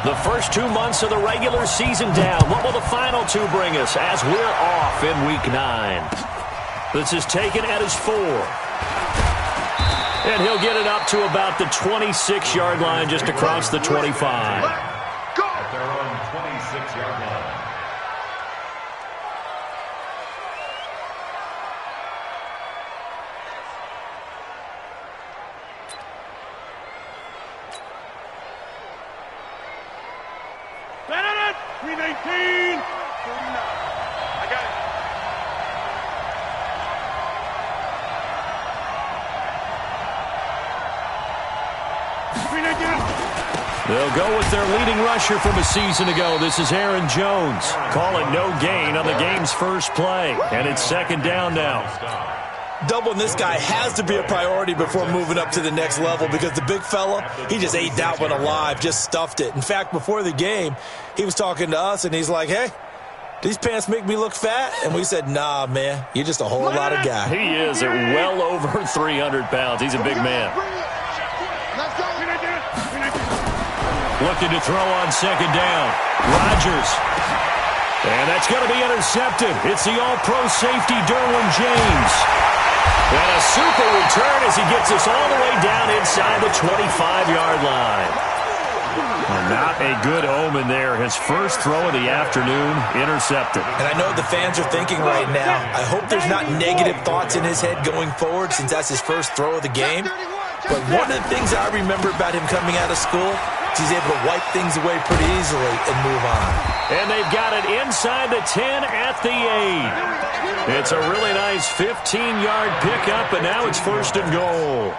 The first 2 months of the regular season down. What will the final two bring us as we're off in Week 9? This is taken at his 4. And he'll get it up to about the 26-yard line, just across the 25. Go! At their own 26-yard line. Bennett, 319, 49. I got it. They'll go with their leading rusher from a season ago. This is Aaron Jones. Call it no gain on the game's first play. And it's second down now. Doubling this guy has to be a priority before moving up to the next level because the big fella, he just ate that one alive, just stuffed it. In fact, before the game, he was talking to us, and he's like, hey, these pants make me look fat? And we said, nah, man, you're just a whole lot of guy. He is at well over 300 pounds. He's a big man. Looking to throw on second down. Rodgers. And that's going to be intercepted. It's the all-pro safety, Derwin James. And a super return as he gets us all the way down inside the 25-yard line. Well, not a good omen there. His first throw of the afternoon, intercepted. And I know the fans are thinking right now, I hope there's not negative thoughts in his head going forward since that's his first throw of the game. But one of the things I remember about him coming out of school, he's able to wipe things away pretty easily and move on. And they've got it inside the 10 at the 8. It's a really nice 15-yard pickup, and now it's first and goal.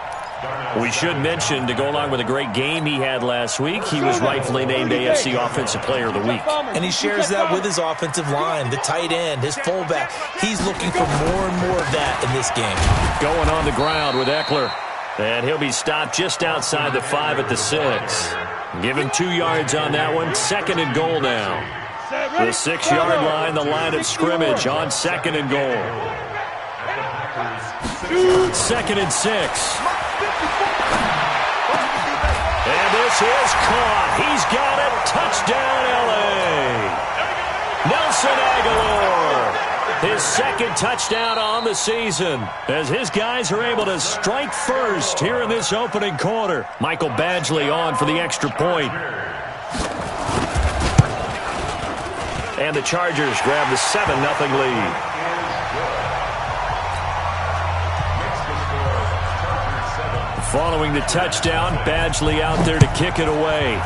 We should mention, to go along with a great game he had last week, he was rightfully named AFC Offensive Player of the Week. And he shares that with his offensive line, the tight end, his fullback. He's looking for more and more of that in this game. Going on the ground with Eckler. And he'll be stopped just outside the 5 at the 6. Give him 2 yards on that one. Second and goal now. The 6-yard line, the line of scrimmage on second and goal. Second and 6. And this is caught. He's got it. Touchdown, L.A. Nelson Aguilar. His second touchdown on the season as his guys are able to strike first here in this opening quarter. Michael Badgley on for the extra point. And the Chargers grab the 7-0 lead. Following the touchdown, Badgley out there to kick it away.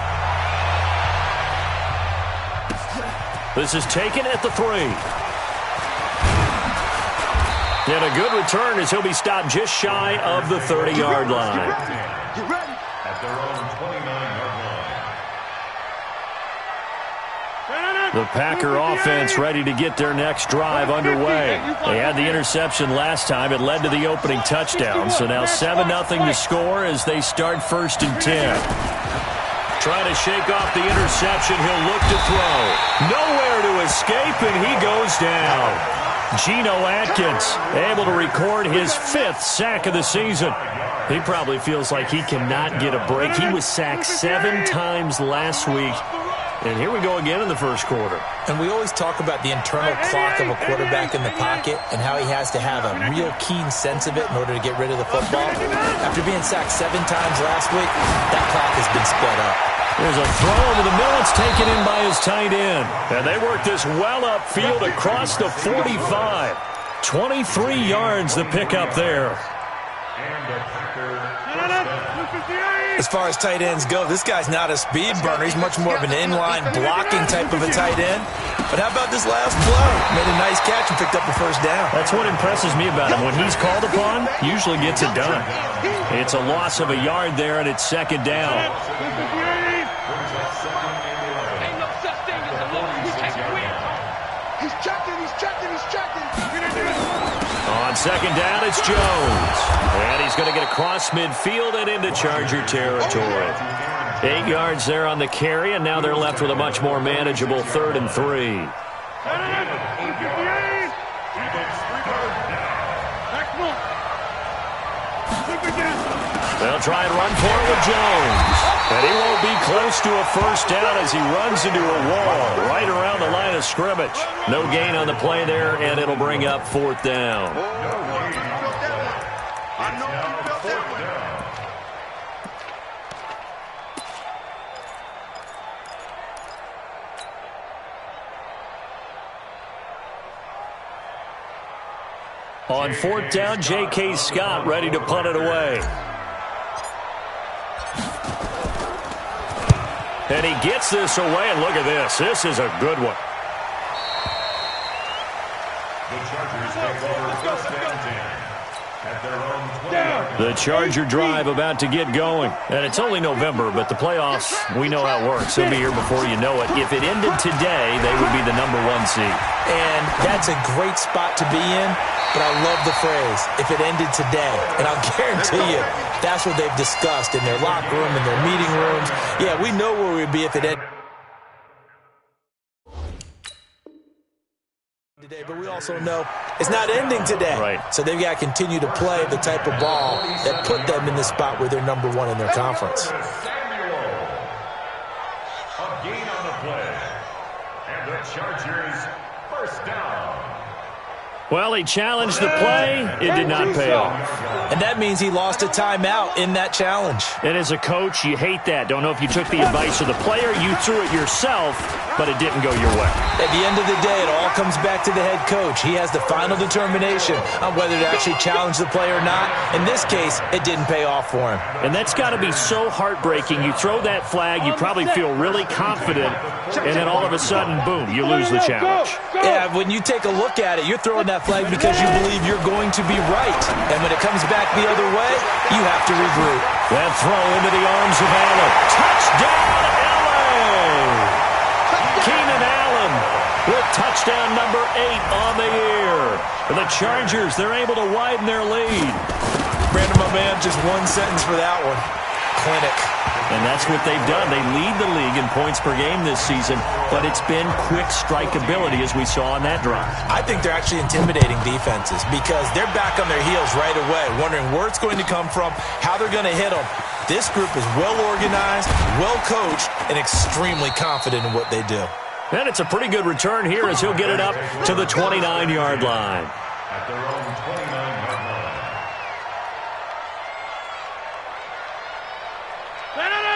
This is taken at the 3. And a good return as he'll be stopped just shy of the 30-yard line. At their own 29-yard line. The Packer offense ready to get their next drive underway. They had the interception last time. It led to the opening touchdown. So now 7-0 to score as they start first and 10. Trying to shake off the interception. He'll look to throw. Nowhere to escape, and he goes down. Geno Atkins able to record his 5th sack of the season. He probably feels like he cannot get a break. He was sacked 7 times last week. And here we go again in the first quarter. And we always talk about the internal clock of a quarterback in the pocket and how he has to have a real keen sense of it in order to get rid of the football. After being sacked 7 times last week, that clock has been sped up. There's a throw over the middle. It's taken in by his tight end. And they work this well upfield across the 45. 23 yards the pickup there. As far as tight ends go, this guy's not a speed burner. He's much more of an inline blocking type of a tight end. But how about this last blow? Made a nice catch and picked up the first down. That's what impresses me about him. When he's called upon, usually gets it done. It's a loss of a yard there, and it's second down. On second down, it's Jones. And he's going to get across midfield and into Charger territory. 8 yards there on the carry, and now they're left with a much more manageable 3rd and 3. They'll try and run for it with Jones. And he won't be close to a first down as he runs into a wall right around the line of scrimmage. No gain on the play there, and it'll bring up fourth down. On fourth down, J.K. Scott ready to punt it away. And he gets this away, and look at this. This is a good one. The Chargers take over first and 10 at their own 20-yard line. The Charger drive about to get going. And it's only November, but the playoffs, we know how it works. They'll be here before you know it. If it ended today, they would be the #1 seed. And that's a great spot to be in, but I love the phrase, if it ended today. And I'll guarantee you, that's what they've discussed in their locker room, in their meeting rooms. Yeah, we know where we'd be if it ended today, but we also know it's not ending today. Right. So they've got to continue to play the type of ball that put them in the spot where they're #1 in their conference. A gain on the play. And the Chargers first down. Well, he challenged the play. It did not pay off. And that means he lost a timeout in that challenge. And as a coach, you hate that. Don't know if you took the advice of the player. You threw it yourself, but it didn't go your way. At the end of the day, it all comes back to the head coach. He has the final determination on whether to actually challenge the play or not. In this case, it didn't pay off for him. And that's got to be so heartbreaking. You throw that flag, you probably feel really confident, and then all of a sudden, boom, you lose the challenge. Yeah, when you take a look at it, you're throwing that flag because you believe you're going to be right. And when it comes back the other way, you have to regroup. That throw into the arms of Allen. Touchdown, Allen! Keenan Allen with touchdown number 8 on the year. For the Chargers, they're able to widen their lead. Brandon, my man, just one sentence for that one. Clinic. And that's what they've done. They lead the league in points per game this season, but it's been quick strikeability as we saw on that drive. I think they're actually intimidating defenses because they're back on their heels right away, wondering where it's going to come from, how they're going to hit them. This group is well organized, well coached, and extremely confident in what they do. And it's a pretty good return here as he'll get it up to the 29-yard line. At their own 29-yard line.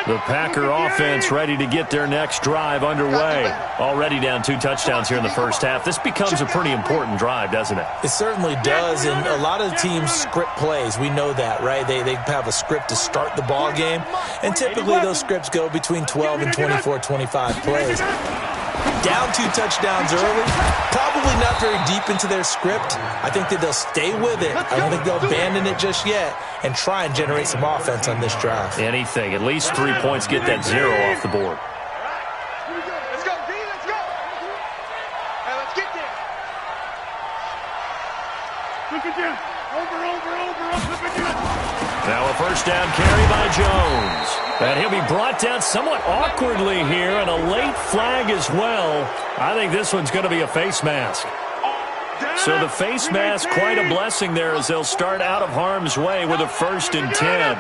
The Packer offense ready to get their next drive underway. Already down 2 touchdowns here in the first half. This becomes a pretty important drive, doesn't it? It certainly does, and a lot of the teams script plays. We know that, right? They have a script to start the ball game, and typically those scripts go between 12 and 24, 25 plays. Down 2 touchdowns early, probably not very deep into their script. I think that they'll stay with it. I don't think they'll abandon it just yet and try and generate some offense on this drive. Anything. At least 3 points, get that 0 off the board. Let's go, D, let's go. Hey, let's get there. Look at you. Over. Look at you. Now a first down carry by Jones. And he'll be brought down somewhat awkwardly here, and a late flag as well. I think this one's going to be a face mask. So the face mask, quite a blessing there as they'll start out of harm's way with a 1st and 10.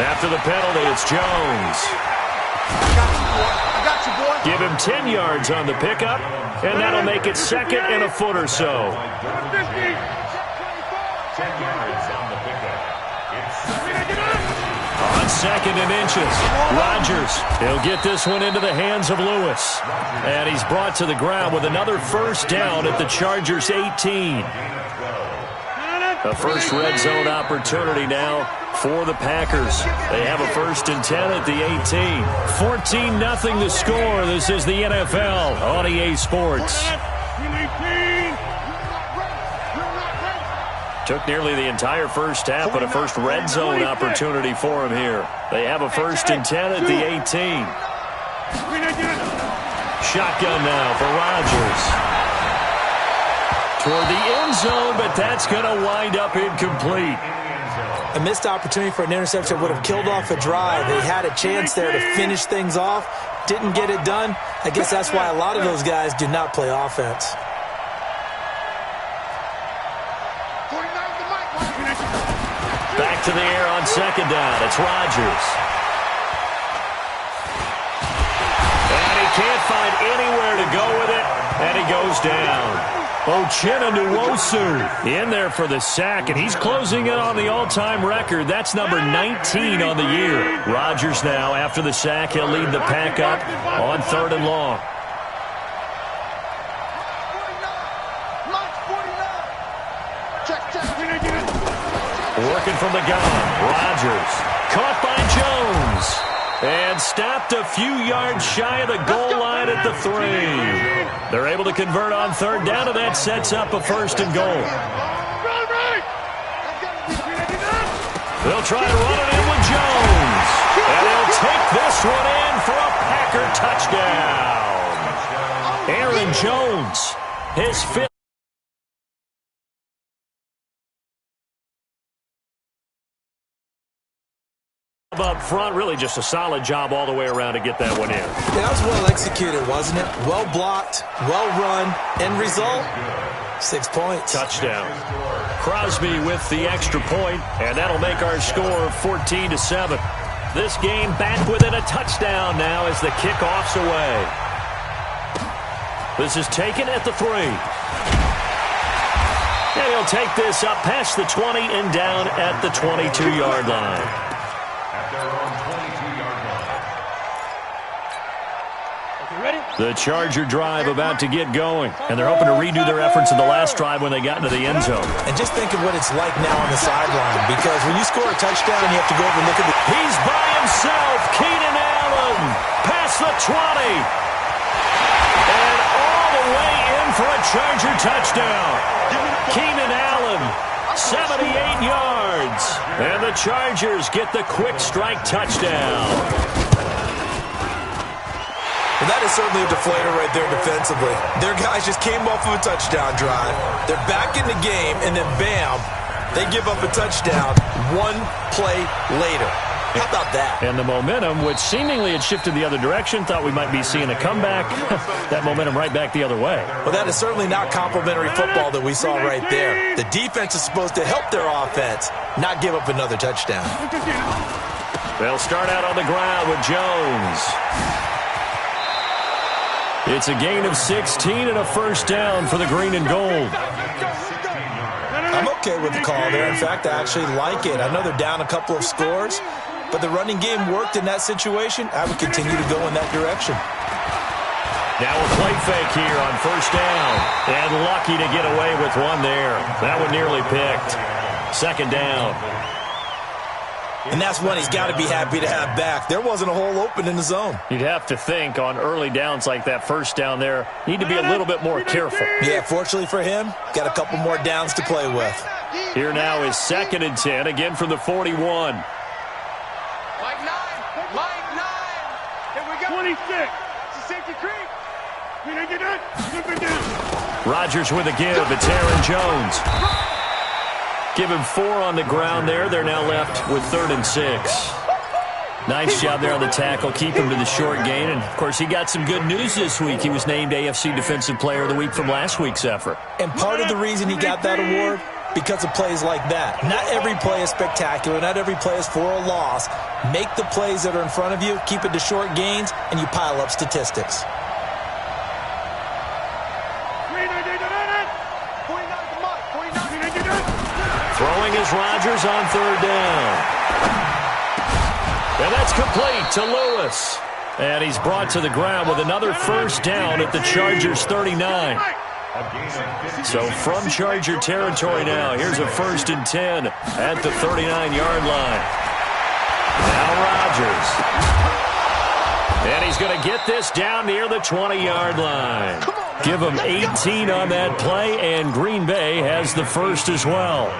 After the penalty, it's Jones. I got you, boy. Give him 10 yards on the pickup, and that'll make it 2nd and a foot or so. 10 yards on the pickup. On 2nd and inches, Rodgers. He'll get this one into the hands of Lewis. And he's brought to the ground with another first down at the Chargers' 18. A first red zone opportunity now for the Packers. They have a 1st and 10 at the 18. 14-0 the score. This is the NFL on EA Sports. Took nearly the entire first half, but a first red zone opportunity for him here. They have a 1st and 10 at the 18. Shotgun now for Rodgers. Toward the end zone, but that's going to wind up incomplete. A missed opportunity for an interception would have killed off a drive. They had a chance there to finish things off. Didn't get it done. I guess that's why a lot of those guys do not play offense. Back to the air on second down. It's Rodgers. And he can't find anywhere to go with it, and he goes down. Uncagedhen in there for the sack, and he's closing in on the all-time record. That's number 19 on the year. Rodgers now, after the sack, he'll lead the pack up on 3rd and long. Working from the gun, Rodgers. Caught by Jones. And stopped a few yards shy of the goal line at the 3. They're able to convert on 3rd down, and that sets up a 1st and goal. They'll try to run it in with Jones. And they'll take this one in for a Packer touchdown. Aaron Jones, his 5th. Up front, really just a solid job all the way around to get that one in. Yeah, that was well executed, wasn't it? Well blocked, well run. End result, 6 points. Touchdown. Crosby with the extra point, and that'll make our score 14-7. This game back within a touchdown now as the kickoff's away. This is taken at the 3. And he'll take this up past the 20 and down at the 22-yard line. The Charger drive about to get going, and they're hoping to redo their efforts in the last drive when they got into the end zone. And just think of what it's like now on the sideline, because when you score a touchdown, you have to go over and look at the... He's by himself, Keenan Allen, past the 20, and all the way in for a Charger touchdown. Keenan Allen, 78 yards, and the Chargers get the quick strike touchdown. Well, that is certainly a deflator right there defensively. Their guys just came off of a touchdown drive. They're back in the game, and then bam, they give up a touchdown 1 play later. How about that? And the momentum, which seemingly had shifted the other direction, thought we might be seeing a comeback. That momentum right back the other way. Well, that is certainly not complimentary football that we saw right there. The defense is supposed to help their offense, not give up another touchdown. They'll start out on the ground with Jones. It's a gain of 16 and a 1st down for the green and gold. I'm okay with the call there. In fact, I actually like it. I know they're down a couple of scores, but the running game worked in that situation. I would continue to go in that direction. Now a play fake here on 1st down. And lucky to get away with one there. That one nearly picked. 2nd down. And that's one he's got to be happy to have back. There wasn't a hole open in the zone. You'd have to think on early downs like that 1st down there, need to be a little bit more careful. Yeah, fortunately for him, got a couple more downs to play with. Here now is 2nd and 10, again from the 41. Mike 9. Here we go. 26. It's a safety creep. Rodgers with a give. It's Aaron Jones. Give him 4 on the ground there. They're now left with 3rd and 6. Nice job there on the tackle. Keep him to the short gain. And, of course, he got some good news this week. He was named AFC Defensive Player of the Week from last week's effort. And part of the reason he got that award, because of plays like that. Not every play is spectacular. Not every play is for a loss. Make the plays that are in front of you, keep it to short gains, and you pile up statistics. Throwing is Rodgers on 3rd down. And that's complete to Lewis. And he's brought to the ground with another 1st down at the Chargers 39. So from Charger territory now, here's a 1st and 10 at the 39-yard line. Now Rodgers. And he's going to get this down near the 20-yard line. Give him 18 on that play, and Green Bay has the 1st as well.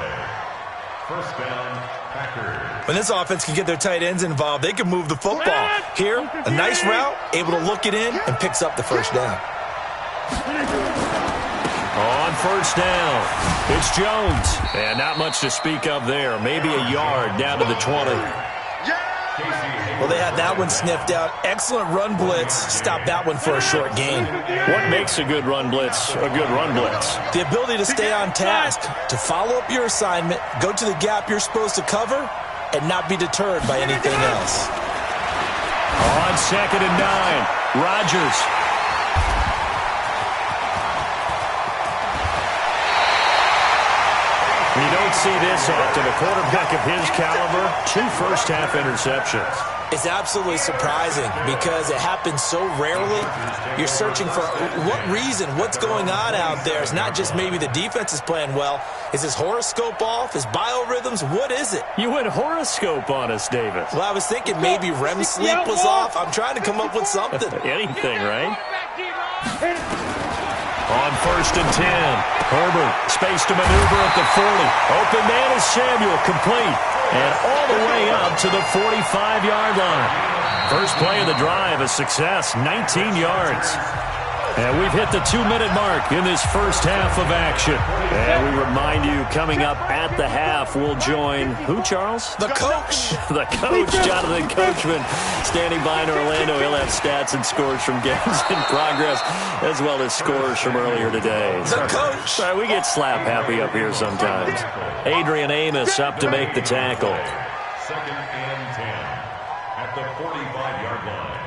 1st down, Packers. When this offense can get their tight ends involved, they can move the football. Here, a nice route, able to look it in, and picks up the 1st down. On 1st down, it's Jones. And not much to speak of there. Maybe a yard down to the 20. Casey Well, they had that one sniffed out. Excellent run blitz. Stopped that one for a short gain. What makes a good run blitz a good run blitz? The ability to stay on task, to follow up your assignment, go to the gap you're supposed to cover, and not be deterred by anything else. On 2nd and 9, Rodgers. You don't see this often. A quarterback of his caliber, 2 first-half interceptions. It's absolutely surprising because it happens so rarely. You're searching for what reason, what's going on out there. It's not just maybe the defense is playing well. Is his horoscope off? His biorhythms? What is it? You went horoscope on us, Davis. Well, I was thinking maybe REM sleep was off. I'm trying to come up with something. Anything, right? On 1st and 10, Herbert, space to maneuver at the 40. Open man is Samuel, complete. And all the way up to the 45-yard line. First play of the drive, a success, 19 yards. And we've hit the 2-minute mark in this first half of action. And we remind you, coming up at the half, we'll join who, Charles? The coach. The coach, Jonathan Coachman, standing by in Orlando. He'll have stats and scores from games in progress, as well as scores from earlier today. The coach. Sorry, we get slap happy up here sometimes. Adrian Amos up to make the tackle. 2nd and 10 at the 45-yard line.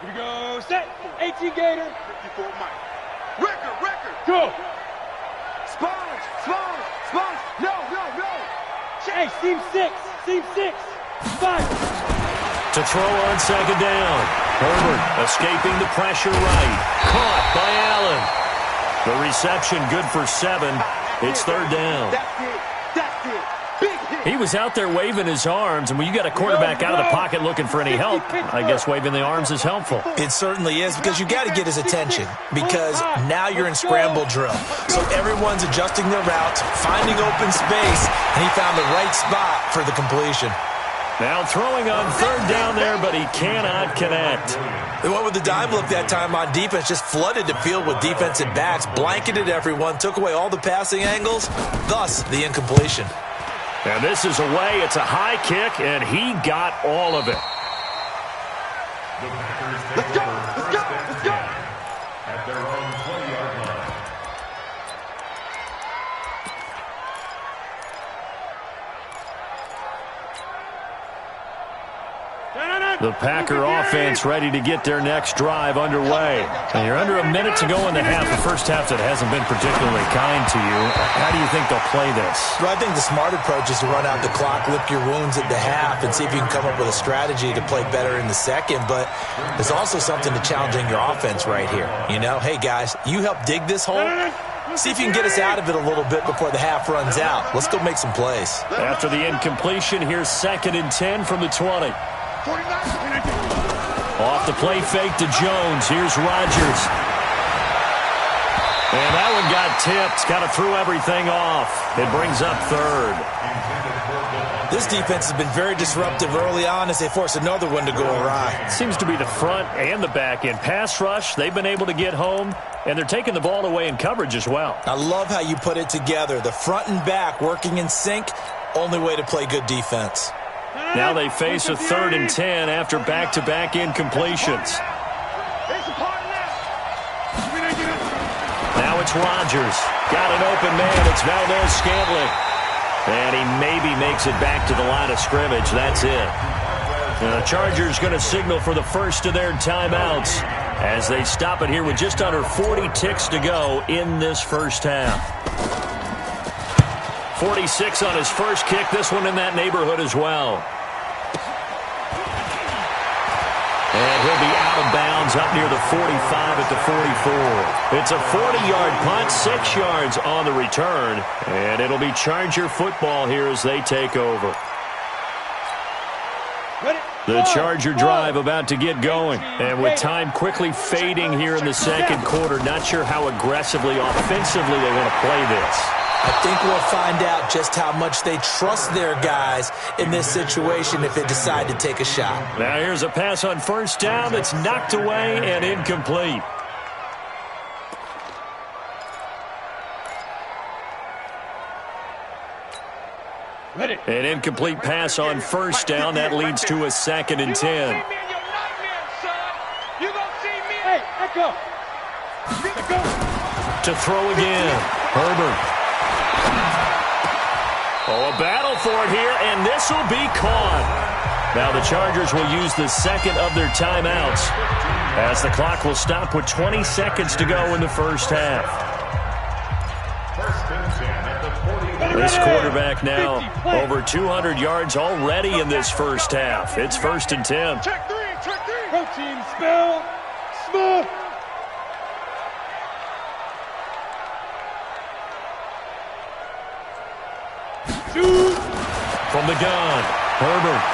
Here we go, set, Gator. 54 Mike. Record. Go. Sponge. No. Hey, seam 6. 5. To throw on 2nd down. Herbert escaping the pressure right. Caught by Allen. The reception good for 7. It's 3rd down. That's it. Big hit. He was out there waving his arms, and when you got a quarterback out of the pocket looking for any help, I guess waving the arms is helpful. It certainly is, because you got to get his attention, because now you're in scramble drill. So everyone's adjusting their routes, finding open space, and he found the right spot for the completion. Now throwing on 3rd down there, but he cannot connect. They went with the dime look that time on defense, just flooded the field with defensive backs, blanketed everyone, took away all the passing angles, thus the incompletion. And this is away. It's a high kick, and he got all of it. The Packers take over 1st and 10 at their own 20-yard line. The Packer offense ready to get their next drive underway. And you're under a minute to go in the half. The first half that hasn't been particularly kind to you. How do you think they'll play this? Well, I think the smart approach is to run out the clock, lick your wounds at the half, and see if you can come up with a strategy to play better in the second. But there's also something to challenging your offense right here. You know, hey, guys, you help dig this hole. See if you can get us out of it a little bit before the half runs out. Let's go make some plays. After the incompletion, here's 2nd and 10 from the 20. Off the play fake to Jones. Here's Rodgers. And that one got tipped. Kind of threw everything off. It brings up 3rd. This defense has been very disruptive early on as they force another one to go awry. Seems to be the front and the back end. Pass rush, they've been able to get home, and they're taking the ball away in coverage as well. I love how you put it together. The front and back working in sync, only way to play good defense. Now they face a 3rd and 10 after back-to-back incompletions. Now it's Rodgers. Got an open man. It's Valdez-Scantling. And he maybe makes it back to the line of scrimmage. That's it. The Chargers going to signal for the first of their timeouts as they stop it here with just under 40 ticks to go in this first half. 46 on his first kick. This one in that neighborhood as well. And he'll be out of bounds up near the 45 at the 44. It's a 40-yard punt, 6 yards on the return. And it'll be Charger football here as they take over. The Charger drive about to get going. And with time quickly fading here in the second quarter, not sure how aggressively, offensively they want to play this. I think we'll find out just how much they trust their guys in this situation if they decide to take a shot. Now here's a pass on 1st down that's knocked away and incomplete. An incomplete pass on first down. That leads to a 2nd and 10. To throw again. Herbert. Oh, a battle for it here, and this will be caught. Now the Chargers will use the second of their timeouts as the clock will stop with 20 seconds to go in the first half. This quarterback now over 200 yards already in this first half. It's 1st and 10. Check three. Protein spell. Smooth. Shoot. From the gun, Herbert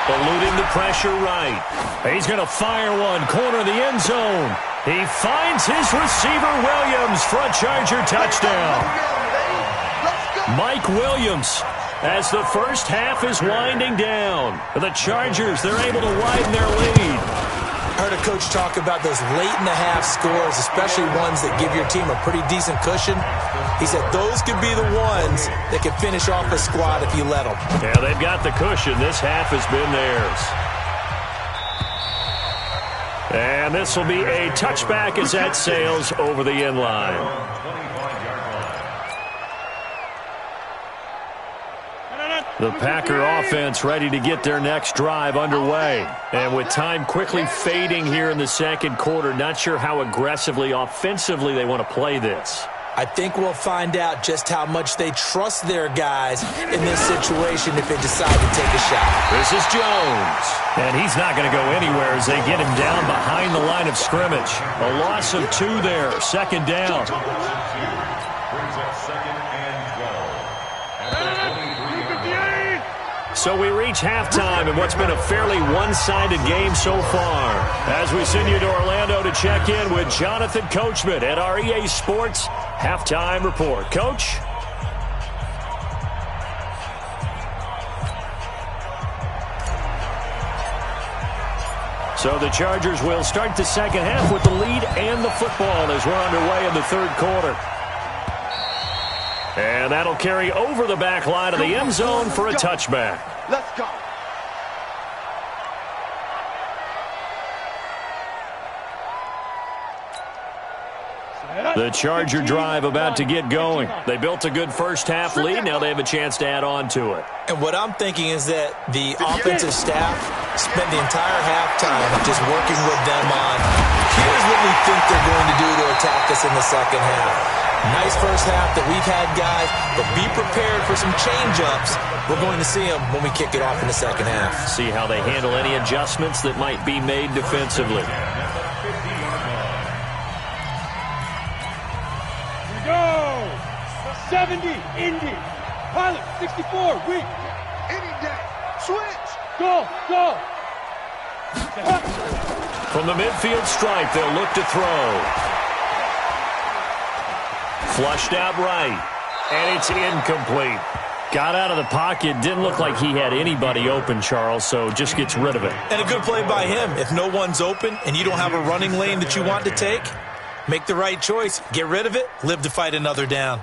eluding the pressure right. He's going to fire one, corner of the end zone. He finds his receiver, Williams, for a Charger touchdown. Mike Williams, as the first half is winding down. The Chargers, they're able to widen their lead. I heard a coach talk about those late-in-the-half scores, especially ones that give your team a pretty decent cushion. He said those could be the ones that could finish off a squad if you let them. Yeah, they've got the cushion. This half has been theirs. And this will be a touchback as that sails over the end line. The Packer offense ready to get their next drive underway. And with time quickly fading here in the second quarter, not sure how aggressively, offensively they want to play this. I think we'll find out just how much they trust their guys in this situation if they decide to take a shot. This is Jones. And he's not going to go anywhere as they get him down behind the line of scrimmage. A loss of 2 there, 2nd down. So we reach halftime in what's been a fairly one-sided game so far. As we send you to Orlando to check in with Jonathan Coachman at our EA Sports Halftime Report. Coach? So the Chargers will start the second half with the lead and the football as we're underway in the third quarter. And that'll carry over the back line of the end zone for a touchback. Let's go. The Charger drive about to get going. They built a good first half lead. Now they have a chance to add on to it. And what I'm thinking is that the offensive staff spent the entire halftime just working with them on, here's what we think they're going to do to attack us in the second half. Nice first half that we've had, guys, but be prepared for some change-ups. We're going to see them when we kick it off in the second half. See how they handle any adjustments that might be made defensively. Here we go. 70, Indy. Pilot, 64, weak. Indy day. Switch. Go. From the midfield stripe, they'll look to throw. Flushed out right, and it's incomplete. Got out of the pocket, didn't look like he had anybody open, Charles, so just gets rid of it. And a good play by him. If no one's open and you don't have a running lane that you want to take, make the right choice. Get rid of it, live to fight another down.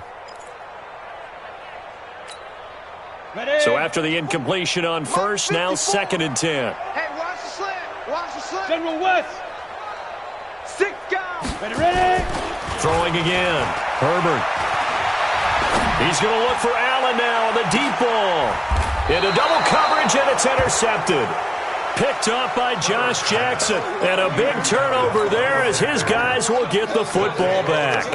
Ready. So after the incompletion on first, now 2nd and 10. Hey, watch the slant. General West. 6 guys. Ready. Throwing again. Herbert. He's going to look for Allen now on the deep ball. Into double coverage, and it's intercepted. Picked up by Josh Jackson. And a big turnover there as his guys will get the football back.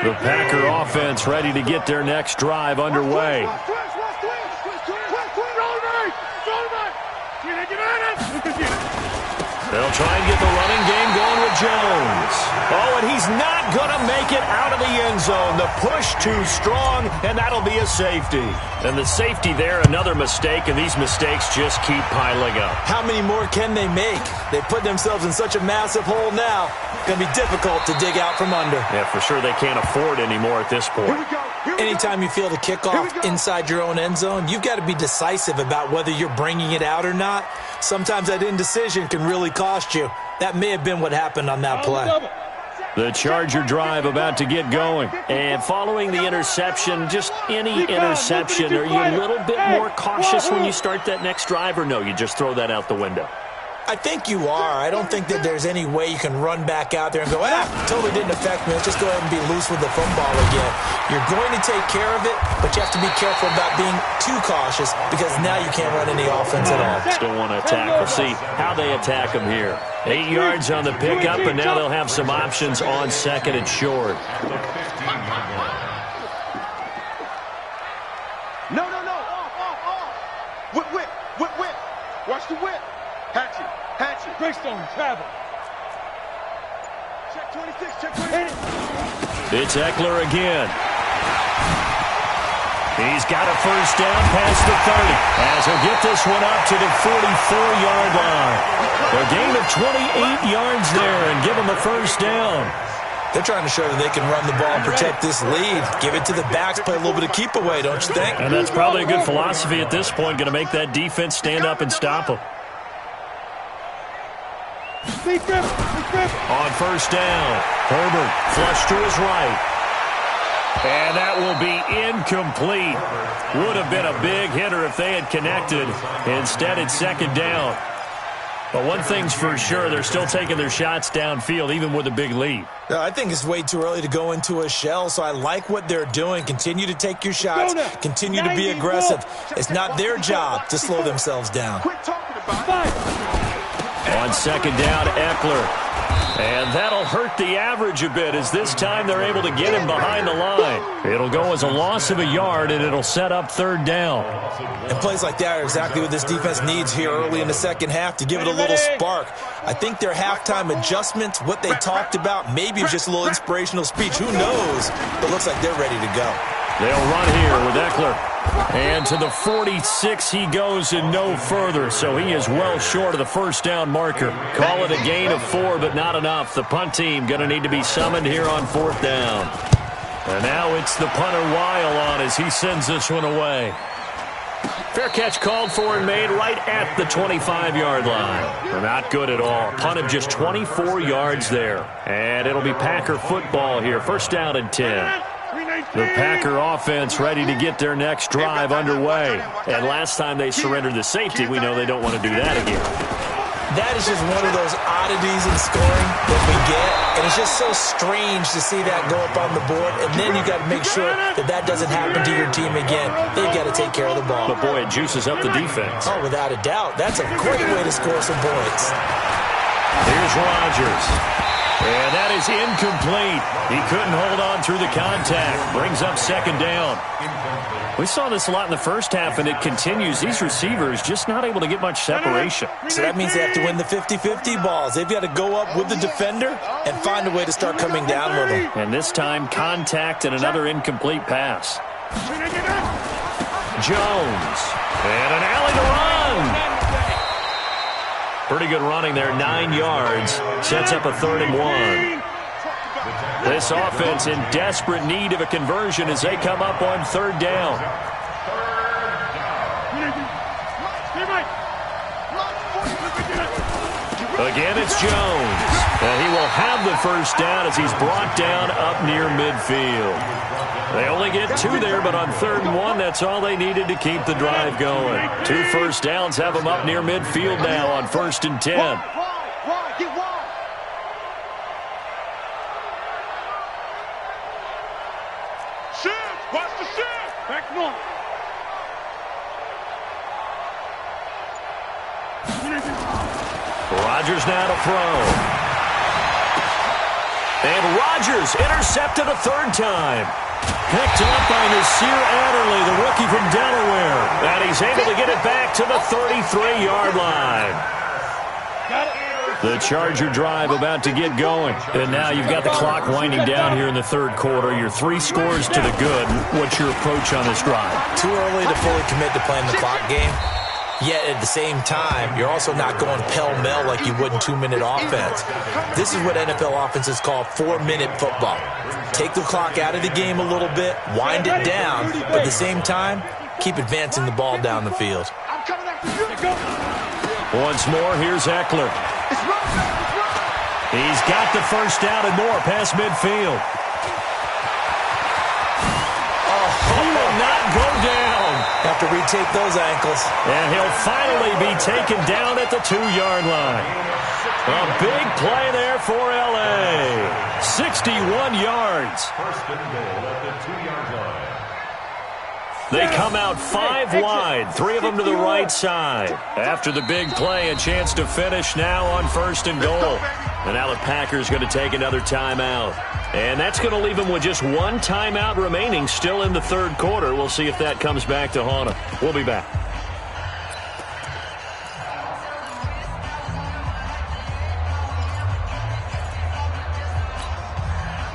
The Packer offense ready to get their next drive underway. They'll try and get the running game going with Jones. Oh, and he's not going to make it out of the end zone. The push too strong, and that'll be a safety. And the safety there, another mistake, and these mistakes just keep piling up. How many more can they make? They put themselves in such a massive hole now. It's going to be difficult to dig out from under. Yeah, for sure they can't afford anymore at this point. Anytime you feel the kickoff inside your own end zone, you've got to be decisive about whether you're bringing it out or not. Sometimes that indecision can really cost you. That may have been what happened on that play. The Charger drive about to get going. And following the interception, just any interception, are you a little bit more cautious when you start that next drive, or no, you just throw that out the window? I think you are. I don't think that there's any way you can run back out there and go, totally didn't affect me. Let's just go ahead and be loose with the football again. You're going to take care of it, but you have to be careful about being too cautious because now you can't run any offense at all. Still want to attack. We'll see how they attack them here. 8 yards on the pickup, and now they'll have some options on second and short. No. Off. Whip. Watch the whip. Hatchet. Greystone, travel. Check 26, check 26. It's Eckler again. He's got a first down past the 30 as he'll get this one up to the 44-yard line. A gain of 28 yards there and give him a first down. They're trying to show that they can run the ball and protect this lead. Give it to the backs, play a little bit of keep away, don't you think? And that's probably a good philosophy at this point, going to make that defense stand up and stop them. On first down, Herbert flush to his right. And that will be incomplete. Would have been a big hitter if they had connected. Instead, it's second down. But one thing's for sure, they're still taking their shots downfield, even with a big lead. I think it's way too early to go into a shell, so I like what they're doing. Continue to take your shots. Continue to be aggressive. It's not their job to slow themselves down. Quit talking about it. On second down, Eckler. And that'll hurt the average a bit as this time they're able to get him behind the line. It'll go as a loss of a yard, and it'll set up third down. And plays like that are exactly what this defense needs here early in the second half to give it a little spark. I think their halftime adjustments, what they talked about, maybe it's just a little inspirational speech. Who knows? But it looks like they're ready to go. They'll run here with Eckler. And to the 46 he goes and no further, so he is well short of the first down marker. Call it a gain of 4, but not enough. The punt team going to need to be summoned here on fourth down. And now it's the punter Weil on as he sends this one away. Fair catch called for and made right at the 25-yard line. Not good at all. Punt of just 24 yards there. And it'll be Packer football here. First down and 10. The Packer offense ready to get their next drive underway. And last time they surrendered the safety, we know they don't want to do that again. That is just one of those oddities in scoring that we get. And it's just so strange to see that go up on the board. And then you got to make sure that that doesn't happen to your team again. They've got to take care of the ball. But, boy, it juices up the defense. Oh, without a doubt. That's a great way to score some points. Here's Rodgers. And that is incomplete. He couldn't hold on through the contact. Brings up second down. We saw this a lot in the first half, and it continues. These receivers just not able to get much separation. So that means they have to win the 50-50 balls. They've got to go up with the defender and find a way to start coming down with them. And this time, contact and another incomplete pass. Jones. And an alley to run. Pretty good running there, 9 yards. Sets up a 3rd and 1. This offense in desperate need of a conversion as they come up on 3rd down. Again, it's Jones. And he will have the first down as he's brought down up near midfield. They only get 2 there, but on 3rd and 1, that's all they needed to keep the drive going. 2 first downs have them up near midfield now on 1st and 10. Wide, get wide. Shift, watch the shift. Back north. Rodgers now to throw. And Rodgers intercepted a 3rd time. Picked up by Nasir Adderley, the rookie from Delaware. And he's able to get it back to the 33-yard line. The Charger drive about to get going. And now you've got the clock winding down here in the 3rd quarter. Your 3 scores to the good. What's your approach on this drive? Too early to fully commit to playing the clock game. Yet at the same time, you're also not going pell-mell like you would in 2-minute offense. This is what NFL offenses call 4-minute football. Take the clock out of the game a little bit, wind it down, but at the same time, keep advancing the ball down the field. I'm coming after you. Once more, here's Eckler. He's got the first down and more past midfield. He will not go down. Have to retake those ankles. And he'll finally be taken down at the 2-yard line. A big play there for L.A. 61 yards. First and goal at the 2-yard line. They come out 5 wide, 3 of them to the right side. After the big play, a chance to finish now on first and goal. And now the Packers going to take another timeout. And that's going to leave them with just 1 timeout remaining still in the third quarter. We'll see if that comes back to haunt them. We'll be back.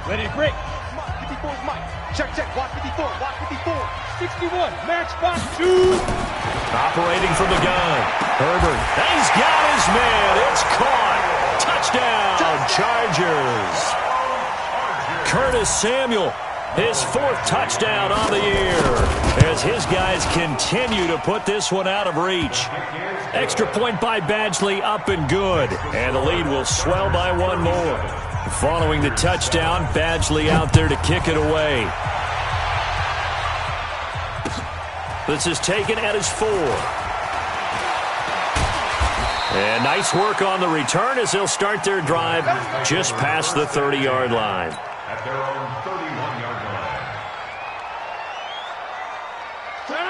Ready to break. 54 is Mike. Check, watch 54, watch 54. 61, max box 2. Operating from the gun. Herbert. He's got his man. It's caught. Touchdown, Chargers. Curtis Samuel, his 4th touchdown on the year, as his guys continue to put this one out of reach. Extra point by Badgley, up and good, and the lead will swell by 1 more. Following the touchdown, Badgley out there to kick it away. This is taken at his 4. And nice work on the return as they'll start their drive just past the 30-yard line. At their own 31-yard line.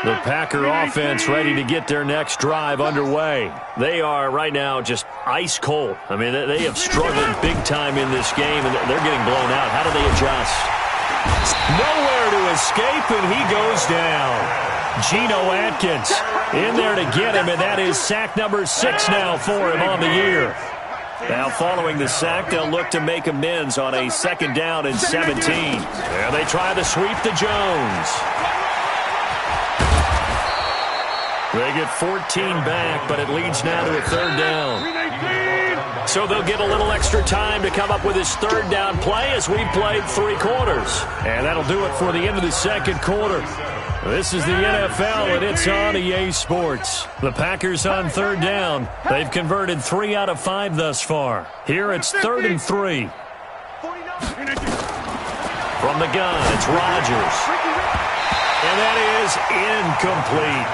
The Packer offense ready to get their next drive underway. They are right now just ice cold. I mean, they have struggled big time in this game, and they're getting blown out. How do they adjust? Nowhere to escape, and he goes down. Geno Atkins in there to get him, and that is sack number 6 now for him on the year. Now following the sack, they'll look to make amends on a 2nd down and 17. There they try to sweep to Jones. They get 14 back, but it leads now to a 3rd down. So they'll get a little extra time to come up with his 3rd down play as we've played 3 quarters. And that'll do it for the end of the 2nd quarter. This is the NFL, and it's on EA Sports. The Packers on 3rd down. They've converted 3 out of 5 thus far. Here it's 3rd and 3. From the gun, it's Rodgers. And that is incomplete.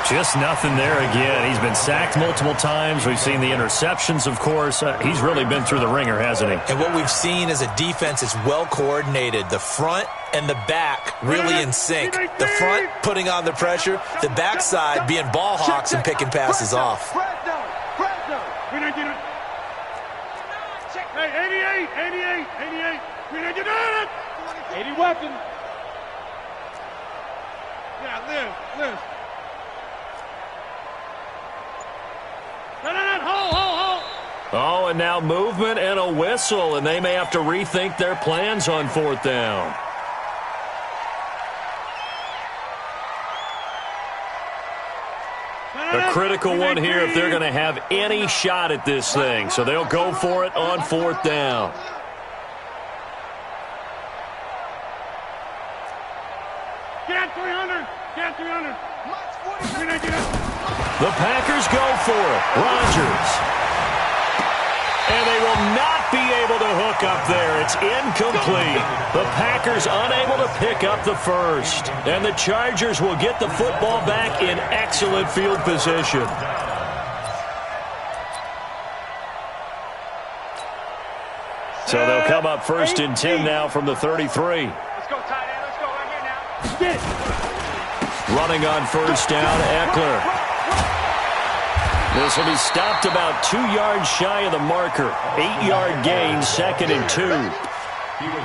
Just nothing there again. He's been sacked multiple times. We've seen the interceptions, of course. He's really been through the ringer, hasn't he? And what we've seen is a defense that's well coordinated. The front and the back really in sync. The front putting on the pressure. The backside being ball hawks and picking passes off. Hey, 88. 80 weapon. Yeah, live. Hold. Oh, and now movement and a whistle, and they may have to rethink their plans on 4th down. A critical one here if they're going to have any shot at this thing. So they'll go for it on 4th down. Get 300. The Packers go for it. Rodgers. And they will not be able to hook up there. It's incomplete. The Packers unable to pick up the first. And the Chargers will get the football back in excellent field position. So they'll come up 1st and 10 now from the 33. Let's go, tight end. Let's go right here now. Running on 1st down, Eckler. This will be stopped about 2 yards shy of the marker. 8-yard gain, 2nd and 2.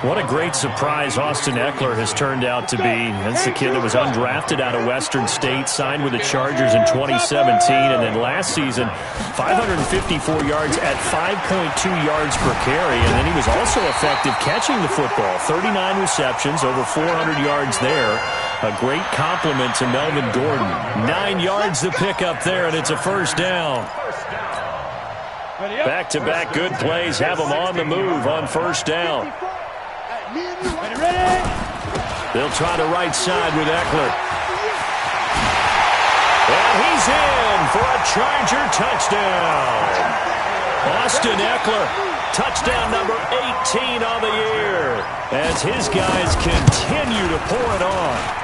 What a great surprise Austin Eckler has turned out to be. That's the kid that was undrafted out of Western State, signed with the Chargers in 2017, and then last season, 554 yards at 5.2 yards per carry, and then he was also effective catching the football. 39 receptions, over 400 yards there. A great compliment to Melvin Gordon. 9 yards to pick up there, and it's a 1st down. Back-to-back good plays have them on the move on 1st down. They'll try the right side with Eckler. And he's in for a Charger touchdown. Austin Eckler Touchdown number 18 on the year as his guys continue to pour it on.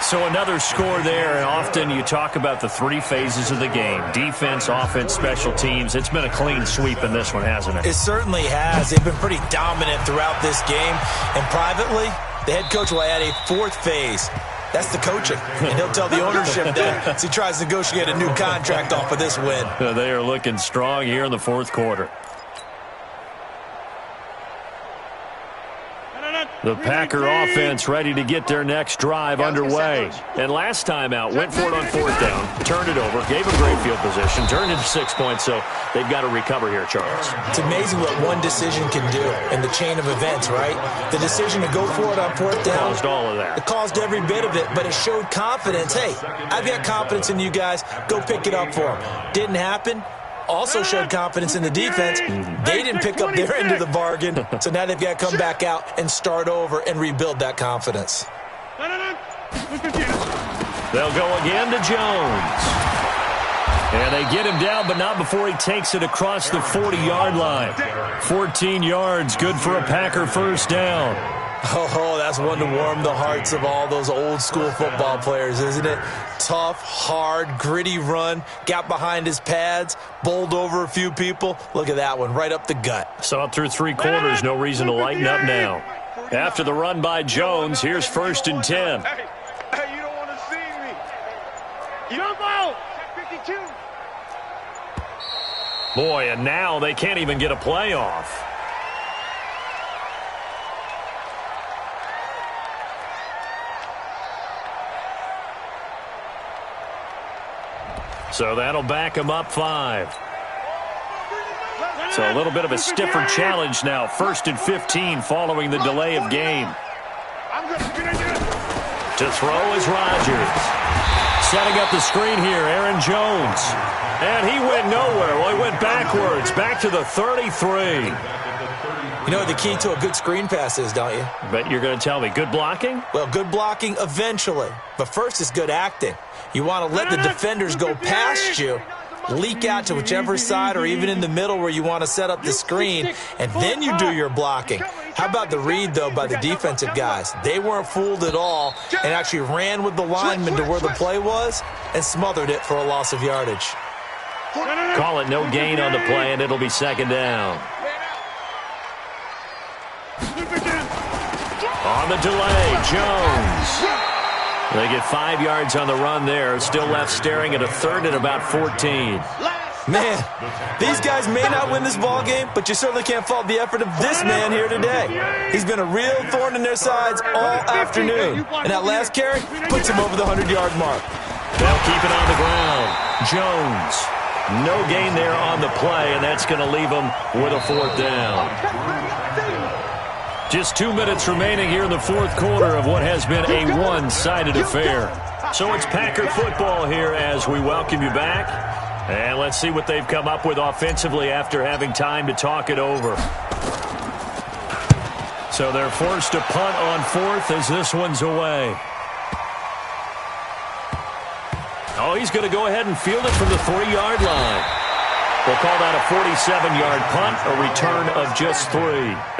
So another score there, and often you talk about the three phases of the game. Defense, offense, special teams. It's been a clean sweep in this one, hasn't it? It certainly has. They've been pretty dominant throughout this game. And privately, the head coach will add a fourth phase. That's the coaching. And he'll tell the ownership that as he tries to negotiate a new contract off of this win. They are looking strong here in the fourth quarter. The Packer offense ready to get their next drive underway. And last time out, went for it on fourth down, turned it over, gave them great field position, turned into 6 points, so they've got to recover here, Charles. It's amazing what one decision can do in the chain of events, right? The decision to go for it on fourth down. Caused all of that. It caused every bit of it, but it showed confidence. Hey, I've got confidence in you guys. Go pick it up for them. Didn't happen. Also showed confidence in the defense. They didn't pick up their end of the bargain, so now they've got to come back out and start over and rebuild that confidence. They'll go again to Jones. And they get him down, but not before he takes it across the 40-yard line. 14 yards, good for a Packer first down. Oh, that's one to warm the hearts of all those old-school football players, isn't it? Tough, hard, gritty run, got behind his pads, bowled over a few people. Look at that one, right up the gut. Saw it through three quarters, no reason to lighten up now. After the run by Jones, here's 1st and 10. Hey, you don't want to see me. You don't go. 52. Boy, and now they can't even get a play off. So that'll back him up 5. So a little bit of a stiffer challenge now. 1st and 15 following the delay of game. To throw is Rodgers. Setting up the screen here, Aaron Jones. And he went nowhere. Well, he went backwards, back to the 33. You know what the key to a good screen pass is, don't you? But you're going to tell me, good blocking? Well, good blocking eventually. But first is good acting. You want to let the defenders go past you, leak out to whichever side or even in the middle where you want to set up the screen, and then you do your blocking. How about the read, though, by the defensive guys? They weren't fooled at all and actually ran with the lineman to where the play was and smothered it for a loss of yardage. Call it no gain on the play, and it'll be 2nd down. On the delay, Jones. They get 5 yards on the run there. Still left staring at a 3rd and about 14. Man, these guys may not win this ball game, but you certainly can't fault the effort of this man here today. He's been a real thorn in their sides all afternoon. And that last carry puts him over the 100-yard mark. They'll keep it on the ground. Jones. No gain there on the play, and that's going to leave him with a 4th down. Just 2 minutes remaining here in the fourth quarter of what has been a one-sided affair. So it's Packer football here as we welcome you back. And let's see what they've come up with offensively after having time to talk it over. So they're forced to punt on 4th as this one's away. Oh, he's going to go ahead and field it from the 3-yard line. We'll call that a 47-yard punt, a return of just 3.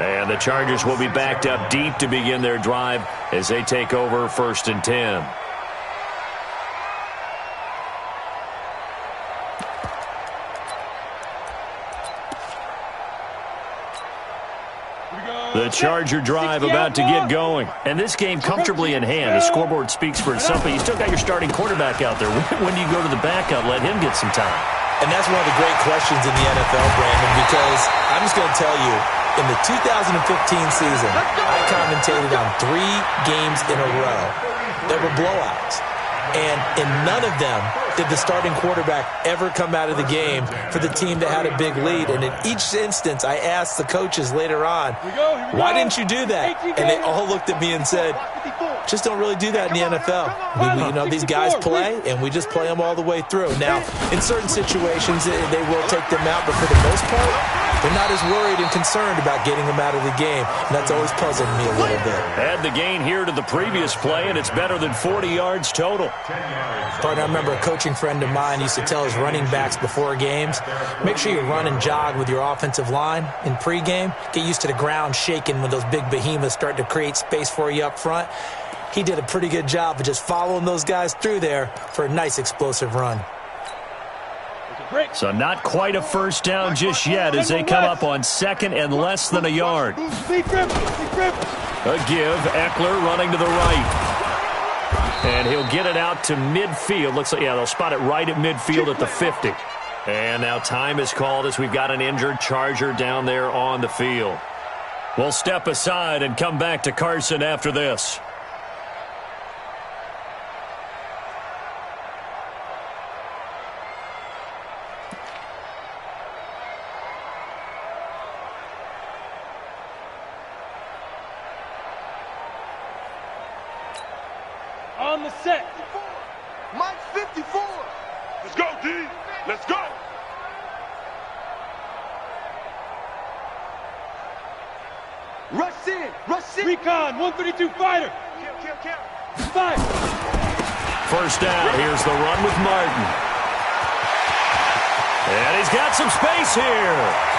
And the Chargers will be backed up deep to begin their drive as they take over 1st and 10. The Charger drive about to get going. And this game comfortably in hand. The scoreboard speaks for itself, but you still got your starting quarterback out there. When do you go to the backup? Let him get some time. And that's one of the great questions in the NFL, Brandon, because I'm just going to tell you, in the 2015 season, I commentated on 3 games in a row. There were blowouts. And in none of them did the starting quarterback ever come out of the game for the team that had a big lead. And in each instance, I asked the coaches later on, why didn't you do that? And they all looked at me and said, just don't really do that in the NFL. These guys play, and we just play them all the way through. Now, in certain situations, they will take them out, but for the most part, They're not as worried and concerned about getting him out of the game, and that's always puzzled me a little bit. Add the gain here to the previous play, and it's better than 40 yards total. Partner, I remember a coaching friend of mine used to tell his running backs before games, make sure you run and jog with your offensive line in pregame. Get used to the ground shaking when those big behemoths start to create space for you up front. He did a pretty good job of just following those guys through there for a nice explosive run. So not quite a first down just yet as they come up on second and less than a yard. A give, Eckler running to the right. And he'll get it out to midfield. Looks like, yeah, they'll spot it right at midfield at the 50. And now time is called as we've got an injured Charger down there on the field. We'll step aside and come back to Carson after this. On the set. Mike 54. Let's go, D. Let's go. Rush in. Rush in. Recon, 132 fighter. Kill. Fire. First down. Here's the run with Martin. And he's got some space here.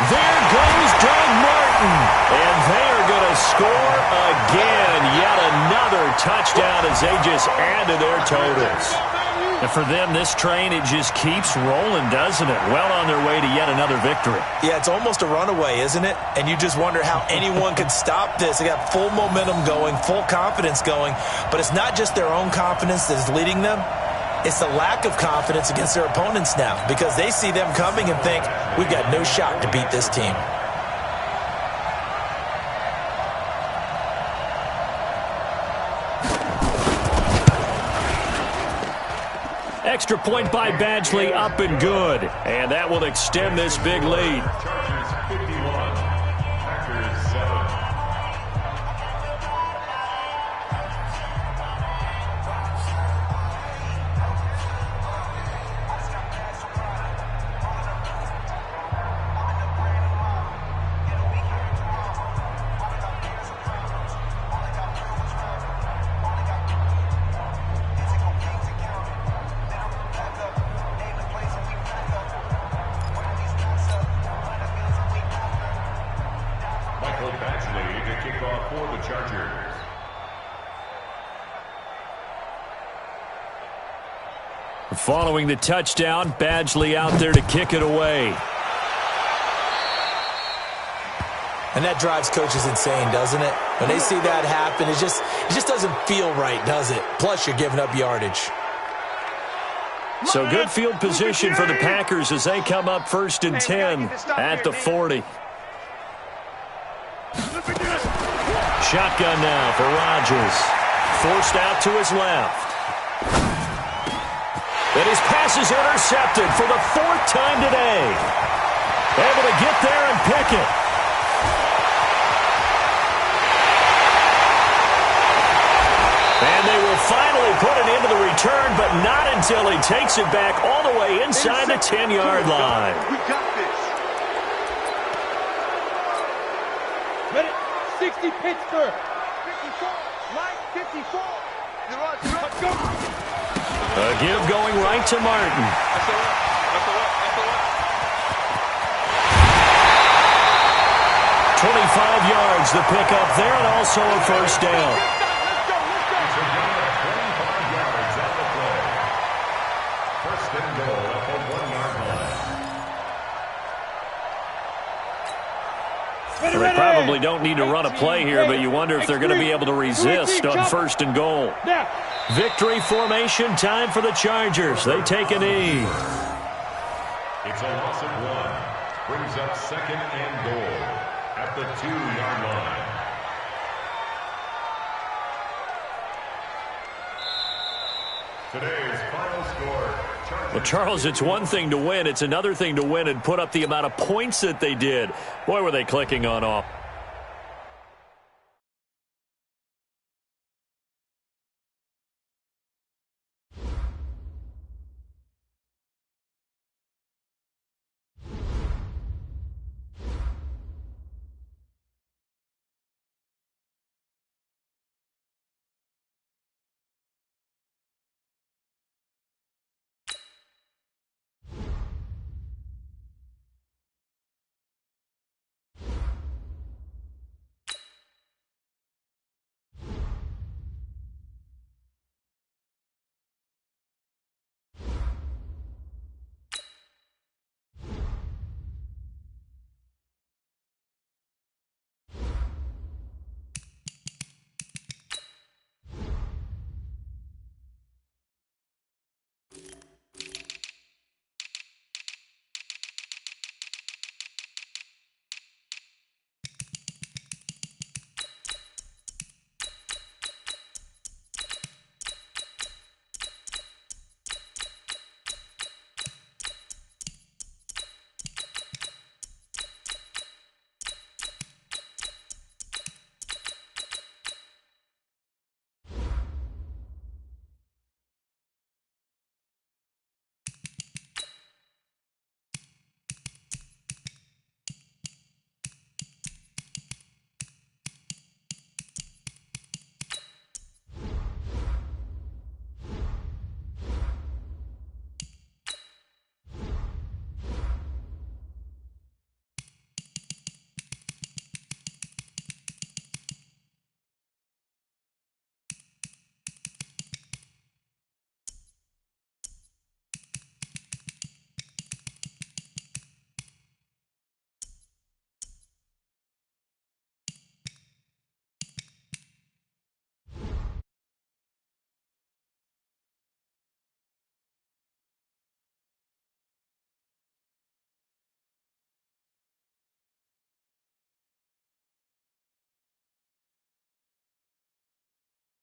There goes Doug Martin. And they are going to score again. Yet another touchdown as they just add to their totals. And for them, this train, it just keeps rolling, doesn't it? Well on their way to yet another victory. Yeah, it's almost a runaway, isn't it? And you just wonder how anyone could stop this. They got full momentum going, full confidence going. But it's not just their own confidence that is leading them. It's the lack of confidence against their opponents now because they see them coming and think, we've got no shot to beat this team. Extra point by Badgley, up and good. And that will extend this big lead. Chargers 51, Packers 7. Following the touchdown, Badgley out there to kick it away. And that drives coaches insane, doesn't it? When they see that happen, it just doesn't feel right, does it? Plus, you're giving up yardage. So good field position for the Packers as they come up 1st and 10 at the 40. Shotgun now for Rodgers. Forced out to his left. And his pass is intercepted for the 4th time today. Able to get there and pick it. And they will finally put it into the return, but not until he takes it back all the way inside the 10-yard line. We got this. Ready? 60 Pittsburgh. 54. Mike 54. Let's go. A give going right to Martin. 25 yards the pickup there and also a first down. It's a gain of 25 yards on the play. First and goal at the 1-yard line. Well, they probably don't need to run a play here, but you wonder if they're going to be able to resist on 1st and goal. Victory formation time for the Chargers. They take a knee. It's a loss of 1. Brings up 2nd and goal at the 2-yard line. Today's final score. Well, Charles, it's one thing to win. It's another thing to win and put up the amount of points that they did. Boy, were they clicking on off.